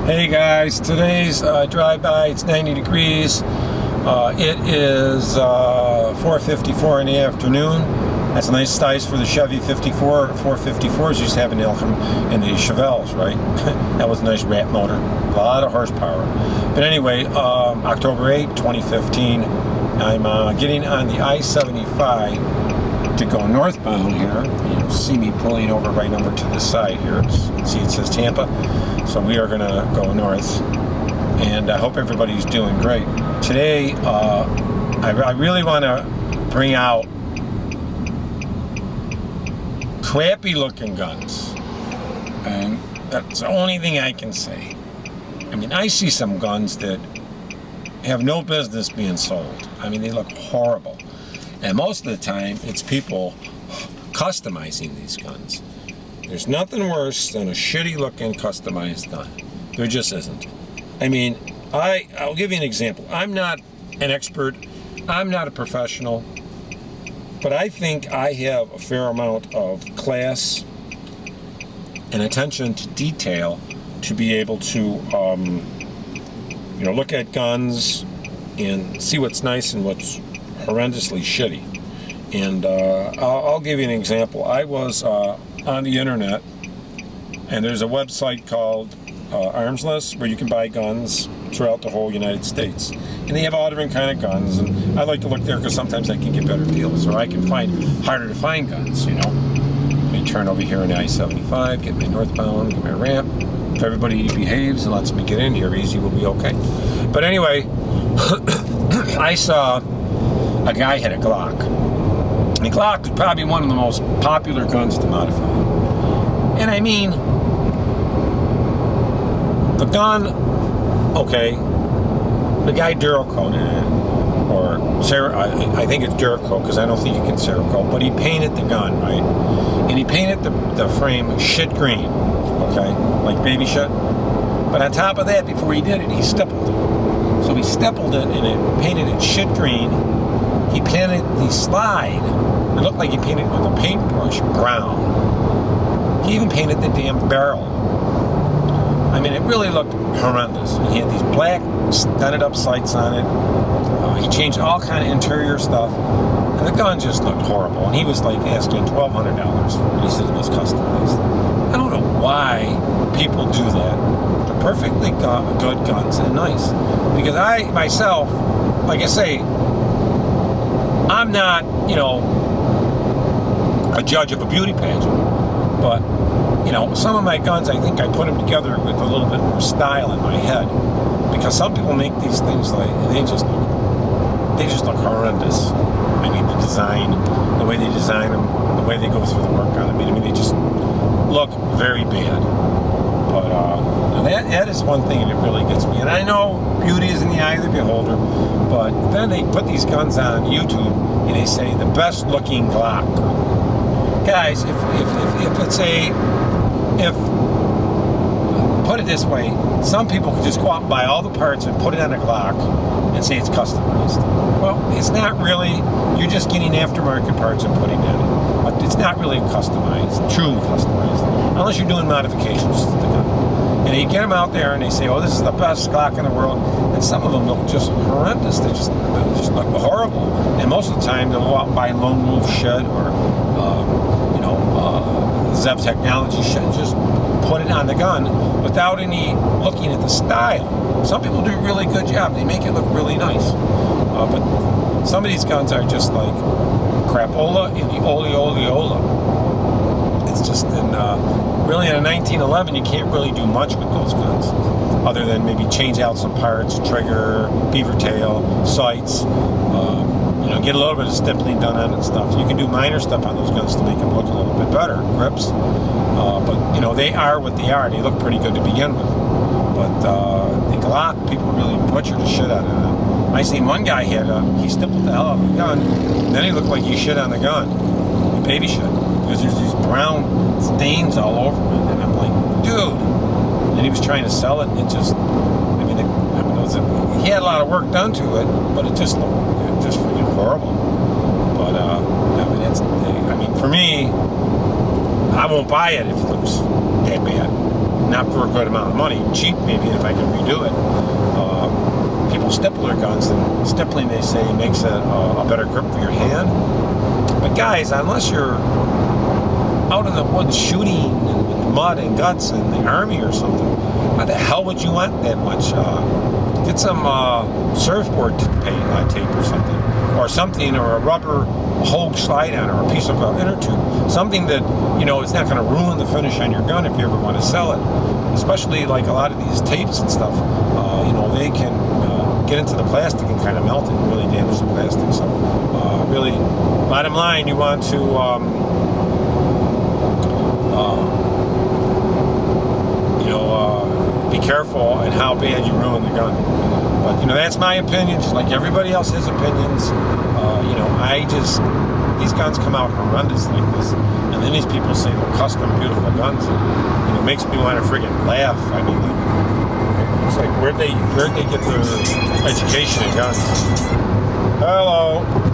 Hey guys, today's drive-by. It's 90 degrees. It is 4:54 in the afternoon. That's a nice size for the Chevy 54. 454s used to have in the Chevelles, right? That was a nice rat motor, a lot of horsepower. But anyway, October 8, 2015, I'm getting on the I-75 to go northbound here. You'll see me pulling over right over to the side here. See, it says Tampa. So we are going to go north, and I hope everybody's doing great. Today, I really want to bring out crappy looking guns, and that's the only thing I can say. I mean, I see some guns that have no business being sold. I mean, they look horrible, and most of the time it's people customizing these guns. There's nothing worse than a shitty looking customized gun. There just isn't. I mean, I'll give you an example. I'm not an expert, I'm not a professional, but I think I have a fair amount of class and attention to detail to be able to look at guns and see what's nice and what's horrendously shitty. And I'll give you an example. I was on the internet, and there's a website called Arms List where you can buy guns throughout the whole United States, and they have all different kind of guns, and I like to look there because sometimes I can get better deals, or I can find harder to find guns. Let me turn over here on the I-75, get my northbound, get my ramp. If everybody behaves and lets me get in here easy, we'll be okay. But anyway, I saw a guy had a Glock. The Glock is probably one of the most popular guns to modify. And I mean, the gun, okay, the guy Duracoated it, or I think it's Duracoat because I don't think you can Cerakote, but he painted the gun, right? And he painted the frame shit green, okay, like baby shit. But on top of that, before he did it, he stippled it. So he stippled it and it painted it shit green. He painted the slide. It looked like he painted it with a paintbrush brown. He even painted the damn barrel. I mean, it really looked horrendous. And he had these black stunted up sights on it. He changed all kind of interior stuff. And the gun just looked horrible. And he was like asking $1,200 for it. He said it was customized. I don't know why people do that. They're perfectly good guns and nice. Because I, myself, like I say, I'm not, a judge of a beauty pageant, but, some of my guns, I think I put them together with a little bit more style in my head, because some people make these things they just look horrendous. I mean, the design, the way they design them, the way they go through the work on them, I mean, they just look very bad. But that is one thing that really gets me. And I know beauty is in the eye of the beholder, but then they put these guns on YouTube and they say the best looking Glock. Guys, put it this way, some people could just go out and buy all the parts and put it on a Glock and say it's customized. Well, it's not really. You're just getting aftermarket parts and putting that in. But it's not really customized, truly customized, unless you're doing modifications to the gun. And you get them out there and they say, oh, this is the best Glock in the world. And some of them look just horrendous. They just look horrible. And most of the time they'll go out and buy Lone Wolf shit or, Zev Technology shit and just put it on the gun without any looking at the style. Some people do a really good job. They make it look really nice. But some of these guns are just like crapola and the oleola. It's just, really in a 1911, you can't really do much with those guns, other than maybe change out some parts, trigger, beaver tail, sights, get a little bit of stippling done on it and stuff. You can do minor stuff on those guns to make them look a little bit better, grips. But they are what they are. They look pretty good to begin with. But the Glock, people really butchered the shit out of it. I seen one guy he stippled the hell out of the gun, and then he looked like he shit on the gun, baby shit, because there's these brown stains all over it, and I'm like, dude. And he was trying to sell it, and it just, he had a lot of work done to it, but it just looked just freaking horrible. But for me, I won't buy it if it looks that bad. not for a good amount of money, cheap maybe if I can redo it. People stipple their guns, and stippling, they say, makes a better grip for your hand. But guys, unless you're out in the woods shooting with mud and guts in the army or something, why the hell would you want that much? Get some surfboard tape or something, or a rubber Hogue slide-on, or a piece of inner tube, something that, you know, it's not going to ruin the finish on your gun if you ever want to sell it. Especially like a lot of these tapes and stuff, you know, they can get into the plastic and kind of melt it and really damage the plastic. So really, bottom line, you want to you know, be careful and how bad you ruin the gun. But, you know, that's my opinion, just like everybody else has opinions. You know, these guns come out horrendous like this, and then these people say they're custom, beautiful guns. And, you know, it makes me want to friggin' laugh. I mean, like, it's like, where'd they get their education in guns? Hello.